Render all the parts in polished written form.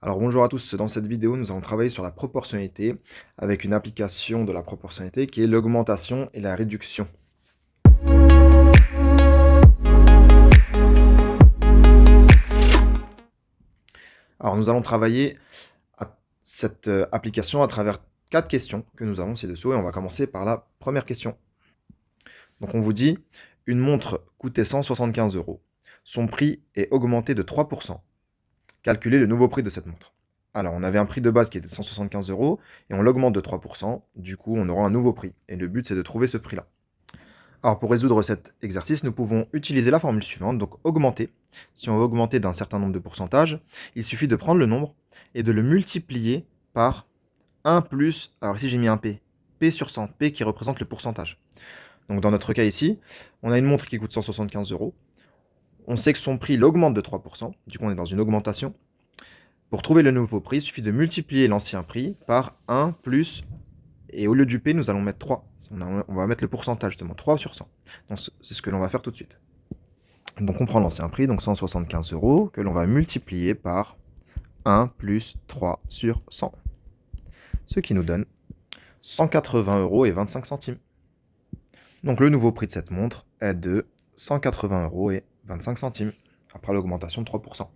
Alors bonjour à tous, dans cette vidéo nous allons travailler sur la proportionnalité avec une application de la proportionnalité qui est l'augmentation et la réduction. Alors nous allons travailler cette application à travers 4 questions que nous avons ci-dessous et on va commencer par la première question. Donc on vous dit, une montre coûtait 175 euros, son prix est augmenté de 3%. Calculez le nouveau prix de cette montre. Alors, on avait un prix de base qui était de 175 euros et on l'augmente de 3%. Du coup, on aura un nouveau prix. Et le but, c'est de trouver ce prix-là. Alors, pour résoudre cet exercice, nous pouvons utiliser la formule suivante, donc augmenter. Si on veut augmenter d'un certain nombre de pourcentages, il suffit de prendre le nombre et de le multiplier par 1 plus, alors ici j'ai mis un P, P sur 100, P qui représente le pourcentage. Donc dans notre cas ici, on a une montre qui coûte 175 euros. On sait que son prix l'augmente de 3%, du coup on est dans une augmentation. Pour trouver le nouveau prix, il suffit de multiplier l'ancien prix par 1 plus, et au lieu du P, nous allons mettre 3. On va mettre le pourcentage, justement, 3 sur 100. Donc c'est ce que l'on va faire tout de suite. Donc on prend l'ancien prix, donc 175 euros, que l'on va multiplier par 1 plus 3 sur 100. Ce qui nous donne 180 euros et 25 centimes. Donc le nouveau prix de cette montre est de 180 euros et 25 centimes, après l'augmentation de 3%.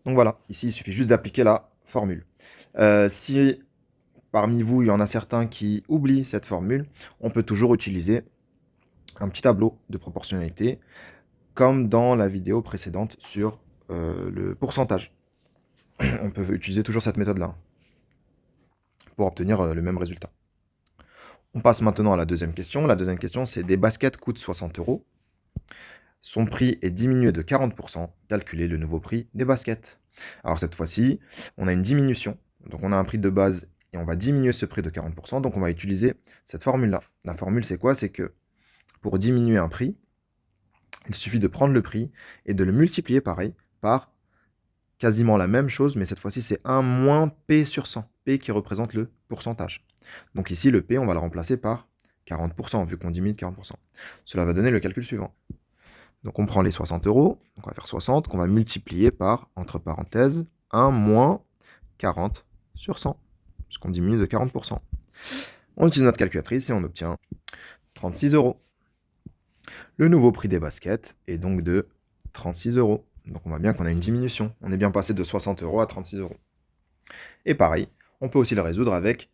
Donc voilà, ici il suffit juste d'appliquer la formule. Si parmi vous il y en a certains qui oublient cette formule, on peut toujours utiliser un petit tableau de proportionnalité, comme dans la vidéo précédente sur le pourcentage. On peut utiliser toujours cette méthode-là pour obtenir le même résultat. On passe maintenant à la deuxième question. La deuxième question, c'est des baskets coûtent 60 euros. Son prix est diminué de 40%. Calculez le nouveau prix des baskets. Alors cette fois-ci, on a une diminution. Donc on a un prix de base et on va diminuer ce prix de 40%. Donc on va utiliser cette formule-là. La formule, c'est quoi? C'est que pour diminuer un prix, il suffit de prendre le prix et de le multiplier pareil par quasiment la même chose, mais cette fois-ci c'est 1 moins P sur 100. P qui représente le pourcentage. Donc ici, le P, on va le remplacer par 40%, vu qu'on diminue de 40%. Cela va donner le calcul suivant. Donc on prend les 60 euros, donc on va faire 60, qu'on va multiplier par, entre parenthèses, 1 moins 40 sur 100, puisqu'on diminue de 40%. On utilise notre calculatrice et on obtient 36 euros. Le nouveau prix des baskets est donc de 36 euros. Donc on voit bien qu'on a une diminution. On est bien passé de 60 euros à 36 euros. Et pareil, on peut aussi le résoudre avec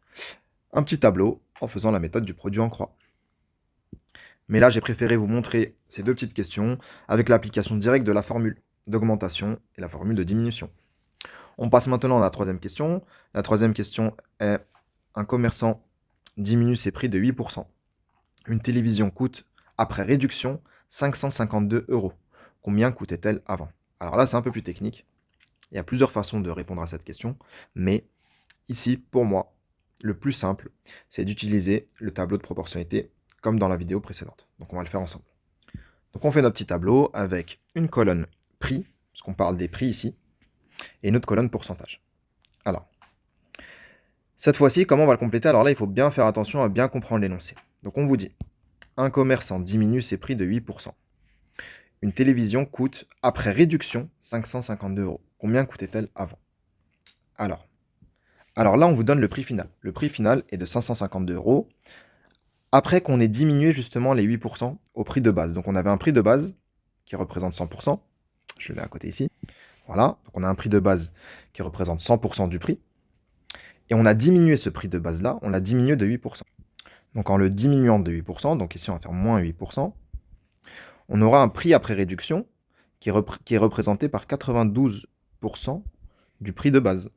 un petit tableau en faisant la méthode du produit en croix. Mais là, j'ai préféré vous montrer ces deux petites questions avec l'application directe de la formule d'augmentation et la formule de diminution. On passe maintenant à la troisième question. La troisième question est un commerçant diminue ses prix de 8%. Une télévision coûte, après réduction, 552 euros. Combien coûtait-elle avant? Alors là, c'est un peu plus technique. Il y a plusieurs façons de répondre à cette question, mais ici, pour moi, le plus simple, c'est d'utiliser le tableau de proportionnalité comme dans la vidéo précédente. Donc on va le faire ensemble. Donc on fait notre petit tableau avec une colonne prix, parce qu'on parle des prix ici, et une autre colonne pourcentage. Alors, cette fois-ci, comment on va le compléter? Alors là, il faut bien faire attention à bien comprendre l'énoncé. Donc on vous dit, un commerçant diminue ses prix de 8%. Une télévision coûte, après réduction, 552 euros. Combien coûtait-elle avant? Alors là, on vous donne le prix final. Le prix final est de 552 euros, après qu'on ait diminué justement les 8% au prix de base. Donc on avait un prix de base qui représente 100%. Je le mets à côté ici. Voilà, donc on a un prix de base qui représente 100% du prix. Et on a diminué ce prix de base-là, on l'a diminué de 8%. Donc en le diminuant de 8%, donc ici on va faire moins 8%, on aura un prix après réduction qui est représenté par 92% du prix de base.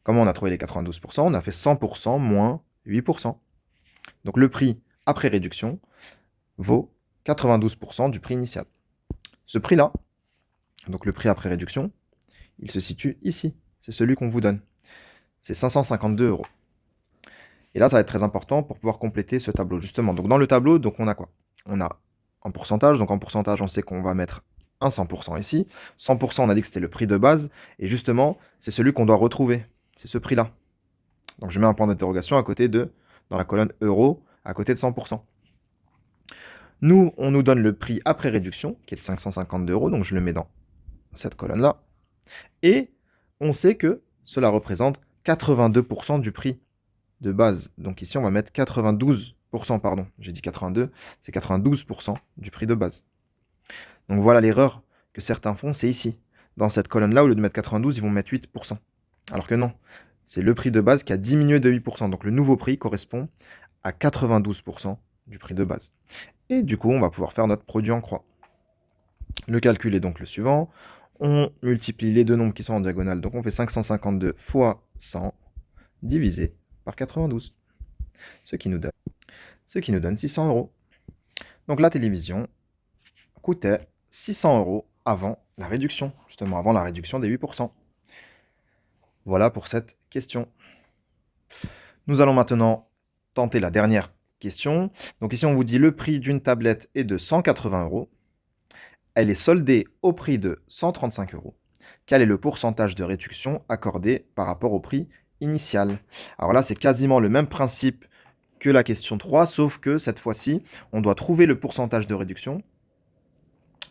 Comment on a trouvé les 92%? On a fait 100% moins 8%. Donc le prix après réduction vaut 92% du prix initial. Ce prix-là, donc le prix après réduction, il se situe ici. C'est celui qu'on vous donne. C'est 552 euros. Et là, ça va être très important pour pouvoir compléter ce tableau, justement. Donc dans le tableau, donc on a quoi? On a en pourcentage. Donc en pourcentage, on sait qu'on va mettre un 100% ici. 100%, on a dit que c'était le prix de base. Et justement, c'est celui qu'on doit retrouver. C'est ce prix-là. Donc je mets un point d'interrogation à côté de, dans la colonne euros, à côté de 100%. Nous, on nous donne le prix après réduction, qui est de 552 euros. Donc je le mets dans cette colonne-là. Et on sait que cela représente 82% du prix de base. Donc ici, on va mettre 92%, pardon. J'ai dit 82, c'est 92% du prix de base. Donc voilà l'erreur que certains font, c'est ici. Dans cette colonne-là, au lieu de mettre 92, ils vont mettre 8%. Alors que non, c'est le prix de base qui a diminué de 8%. Donc le nouveau prix correspond à 92% du prix de base. Et du coup, on va pouvoir faire notre produit en croix. Le calcul est donc le suivant. On multiplie les deux nombres qui sont en diagonale. Donc on fait 552 fois 100 divisé par 92. Ce qui nous donne 600 euros. Donc la télévision coûtait 600 euros avant la réduction, justement avant la réduction des 8%. Voilà pour cette question. Nous allons maintenant tenter la dernière question. Donc ici, on vous dit le prix d'une tablette est de 180 euros. Elle est soldée au prix de 135 euros. Quel est le pourcentage de réduction accordé par rapport au prix initial? Alors là, c'est quasiment le même principe que la question 3, sauf que cette fois-ci, on doit trouver le pourcentage de réduction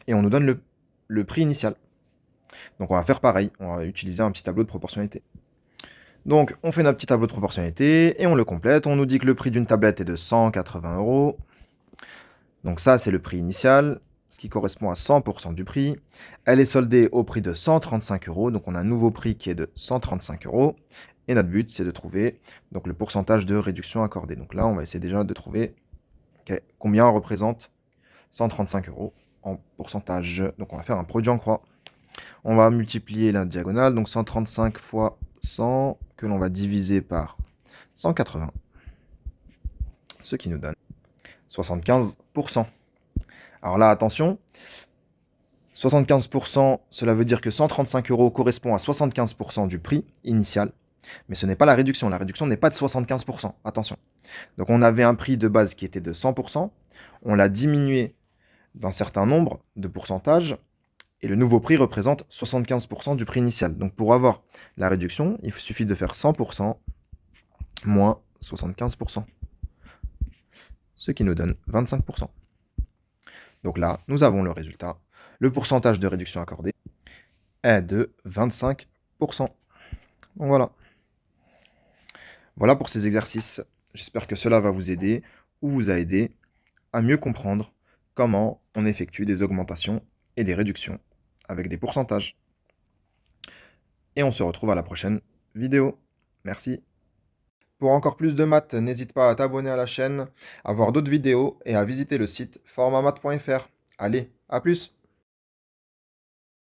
et on nous donne le prix initial. Donc on va faire pareil, on va utiliser un petit tableau de proportionnalité. Donc on fait notre petit tableau de proportionnalité et on le complète. On nous dit que le prix d'une tablette est de 180 euros. Donc ça, c'est le prix initial, ce qui correspond à 100% du prix. Elle est soldée au prix de 135 euros. Donc on a un nouveau prix qui est de 135 euros. Et notre but, c'est de trouver donc, le pourcentage de réduction accordé. Donc là, on va essayer déjà de trouver combien représente 135 euros en pourcentage. Donc on va faire un produit en croix. On va multiplier la diagonale, donc 135 fois 100, que l'on va diviser par 180, ce qui nous donne 75%. Alors là, attention, 75%, cela veut dire que 135 euros correspond à 75% du prix initial, mais ce n'est pas la réduction n'est pas de 75%, attention. Donc on avait un prix de base qui était de 100%, on l'a diminué d'un certain nombre de pourcentages, et le nouveau prix représente 75% du prix initial. Donc pour avoir la réduction, il suffit de faire 100% moins 75%, ce qui nous donne 25%. Donc là, nous avons le résultat. Le pourcentage de réduction accordé est de 25%. Donc voilà. Voilà pour ces exercices. J'espère que cela va vous aider ou vous a aidé à mieux comprendre comment on effectue des augmentations et des réductions avec des pourcentages. Et on se retrouve à la prochaine vidéo. Merci. Pour encore plus de maths, n'hésite pas à t'abonner à la chaîne, à voir d'autres vidéos et à visiter le site formatmath.fr. Allez, à plus!